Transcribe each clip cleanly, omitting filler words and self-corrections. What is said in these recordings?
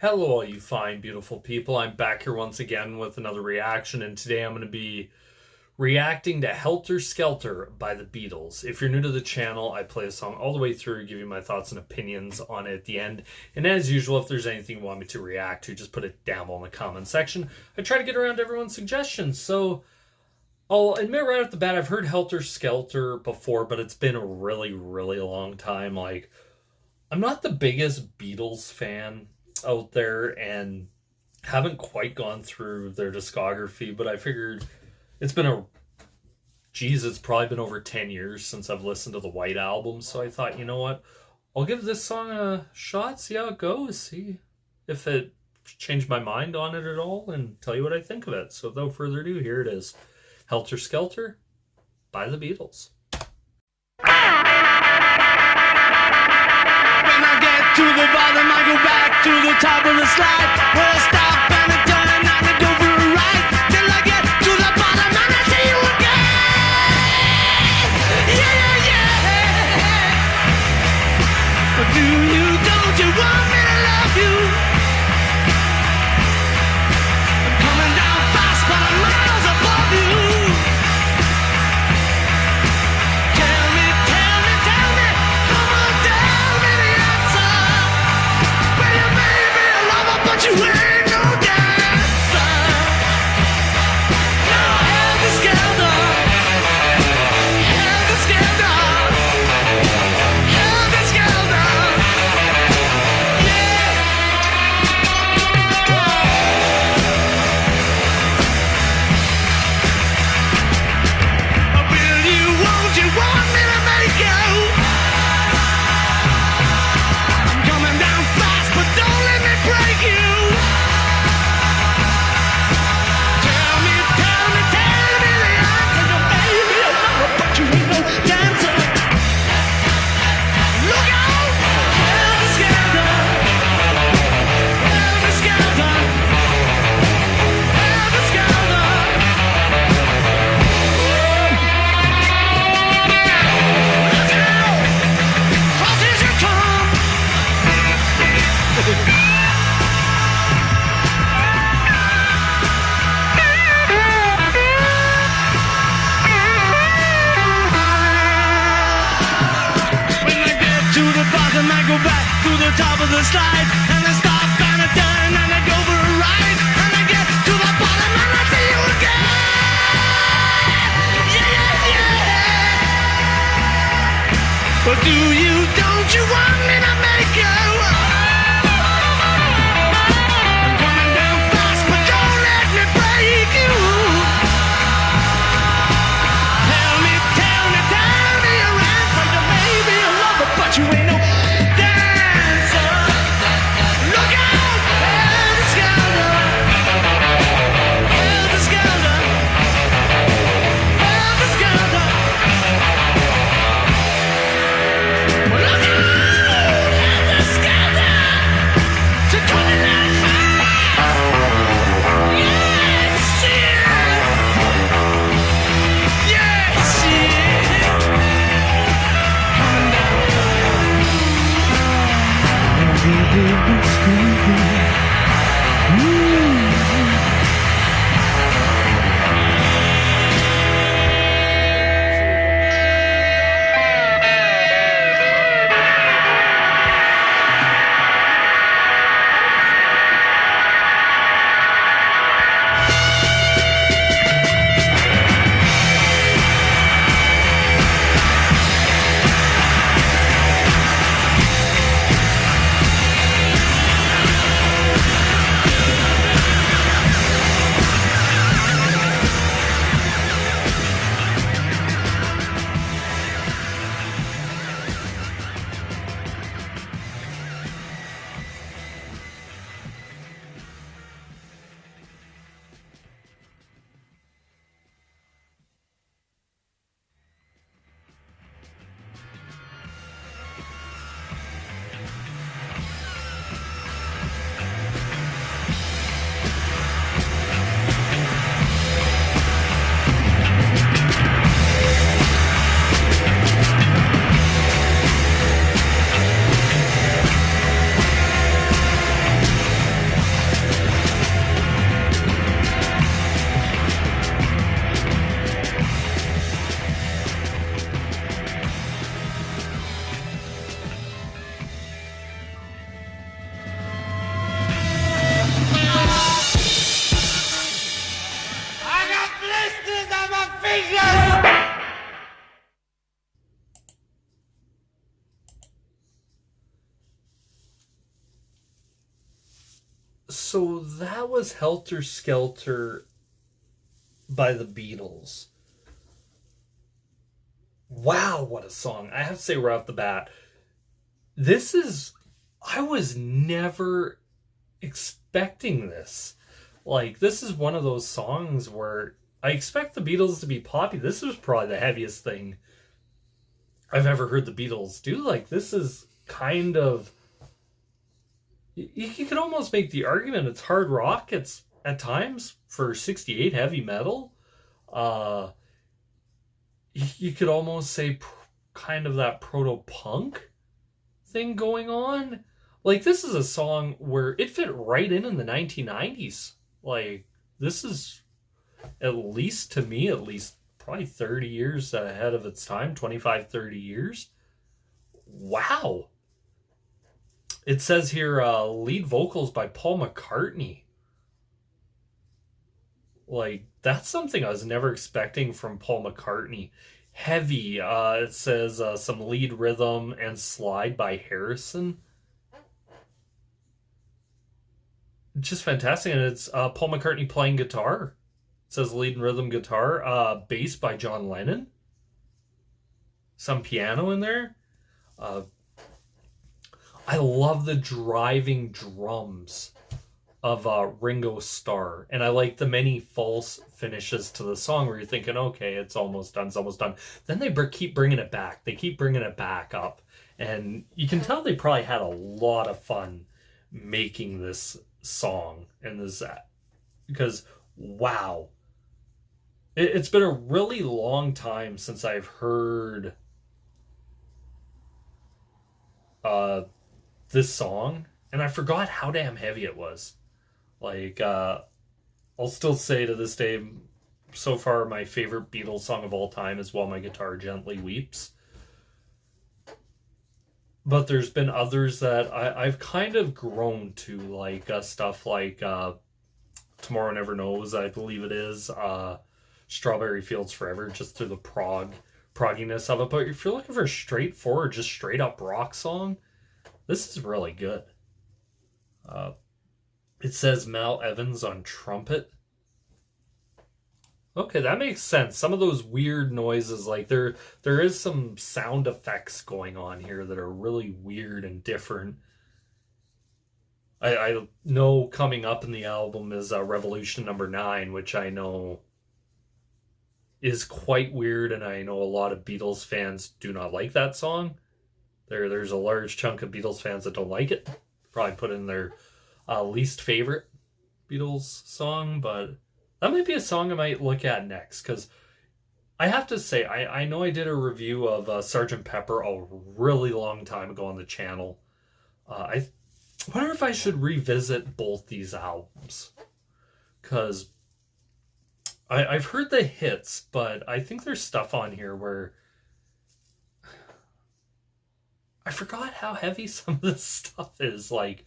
Hello, all you fine, beautiful people. I'm back here once again with another reaction, and today I'm going to be reacting to Helter Skelter by the Beatles. If you're new to the channel, I play a song all the way through, give you my thoughts and opinions on it at the end. And as usual, if there's anything you want me to react to, just put it down below in the comment section. I try to get around to everyone's suggestions, so I'll admit right off the bat, I've heard Helter Skelter before, but it's been a really, really long time. Like, I'm not the biggest Beatles fan out there and haven't quite gone through their discography, but I figured it's probably been over 10 years since I've listened to the White Album, so I thought, you know what, I'll give this song a shot, see how it goes, see if it changed my mind on it at all, and tell you what I think of it. So without further ado, here it is. Helter Skelter by the Beatles. To the bottom, I go back to the top of the slide. Where I stop and I turn and I go for a ride. Till I get to the bottom and I see you again. Yeah, yeah. But don't you want me to love you? I'm coming down fast, but I'm miles above you. Tell me, come on, tell me the answer. But you ain't no dancer. No, Helter Skelter, Helter Skelter, Helter Skelter. Yeah. Will you, won't you want me to make you? I'm coming down fast, but don't let me break you. I go back to the top of the slide, and I stop and I turn and I go for a ride, and I get to the bottom and I see you again. Yeah, yeah. But don't you want me to make you? I'm coming down fast, but don't let me break you. Tell me your answer. You may be a lover, but you ain't no So that was Helter Skelter by the Beatles. Wow, what a song. I have to say right off the bat, I was never expecting this. Like, this is one of those songs where I expect the Beatles to be poppy. This was probably the heaviest thing I've ever heard the Beatles do. Like, this is kind of... You could almost make the argument it's hard rock. It's, at times, for 68 heavy metal. You could almost say kind of that proto-punk thing going on. Like, this is a song where it fit right in the 1990s. Like, this is, at least to me, probably 30 years ahead of its time, 25, 30 years. Wow. It says here, lead vocals by Paul McCartney. Like, that's something I was never expecting from Paul McCartney. Heavy, it says some lead rhythm and slide by Harrison. Just fantastic. And it's Paul McCartney playing guitar. It says lead and rhythm guitar. Bass by John Lennon. Some piano in there. I love the driving drums of Ringo Starr. And I like the many false finishes to the song where you're thinking, okay, it's almost done, it's almost done. Then they keep bringing it back. They keep bringing it back up. And you can tell they probably had a lot of fun making this song. And this, because, wow. It's been a really long time since I've heard this song, and I forgot how damn heavy it was. Like, I'll still say to this day, so far my favorite Beatles song of all time is While My Guitar Gently Weeps. But there's been others that I've kind of grown to, like stuff like Tomorrow Never Knows, I believe it is, Strawberry Fields Forever, just through the progginess of it. But if you're looking for a straightforward, just straight up rock song, this is really good. It says Mal Evans on trumpet. Okay, that makes sense. Some of those weird noises, like there is some sound effects going on here that are really weird and different. I know coming up in the album is Revolution number 9, which I know is quite weird, and I know a lot of Beatles fans do not like that song. There's a large chunk of Beatles fans that don't like it. Probably put in their least favorite Beatles song, but that might be a song I might look at next, because I have to say, I know I did a review of Sgt. Pepper a really long time ago on the channel. I wonder if I should revisit both these albums, because I've heard the hits, but I think there's stuff on here where I forgot how heavy some of this stuff is. Like,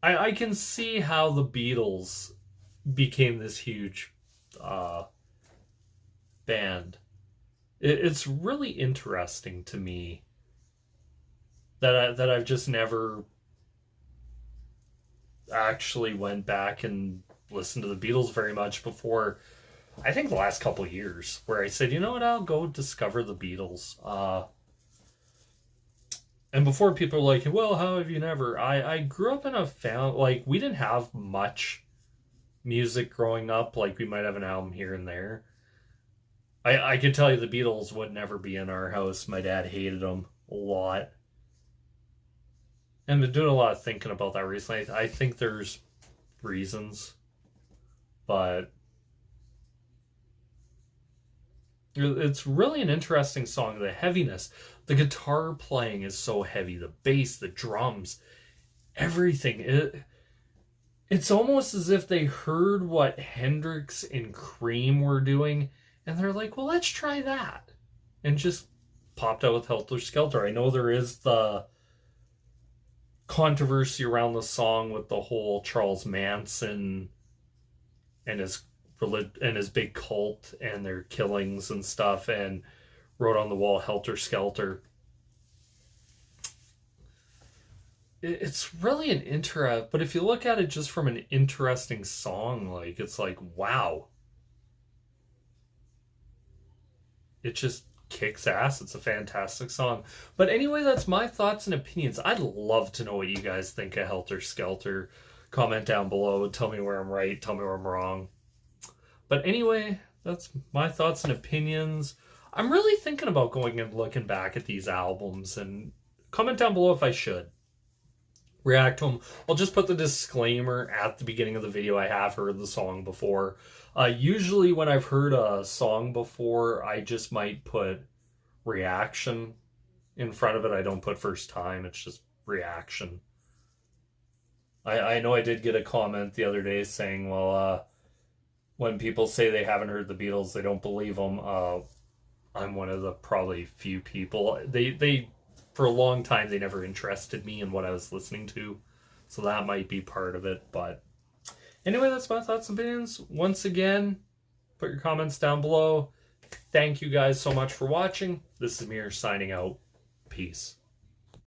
I can see how the Beatles became this huge band. It's really interesting to me that I've just never actually went back and listened to the Beatles very much before, I think, the last couple of years, where I said, you know what, I'll go discover the Beatles. And before people are like, well, how have you never? I grew up in a family, like, we didn't have much music growing up. Like, we might have an album here and there. I could tell you the Beatles would never be in our house. My dad hated them a lot. And I've been doing a lot of thinking about that recently. I think there's reasons. But it's really an interesting song. The heaviness, the guitar playing is so heavy, the bass, the drums, everything. It's almost as if they heard what Hendrix and Cream were doing, and they're like, well, let's try that. And just popped out with Helter Skelter. I know there is the controversy around the song with the whole Charles Manson and his big cult and their killings and stuff, and wrote on the wall Helter Skelter. it's really an but if you look at it just from an interesting song, like, it's like, wow. It just kicks ass. It's a fantastic song. But anyway, that's my thoughts and opinions. I'd love to know what you guys think of Helter Skelter. Comment down below. Tell me where I'm right. Tell me where I'm wrong. But anyway, that's my thoughts and opinions. I'm really thinking about going and looking back at these albums, and comment down below if I should react to them. I'll just put the disclaimer at the beginning of the video. I have heard the song before. Usually when I've heard a song before, I just might put reaction in front of it. I don't put first time. It's just reaction. I know I did get a comment the other day saying, well, when people say they haven't heard the Beatles, they don't believe them. I'm one of the probably few people. They for a long time, they never interested me in what I was listening to. So that might be part of it. But anyway, that's my thoughts and opinions. Once again, put your comments down below. Thank you guys so much for watching. This is Mir signing out. Peace.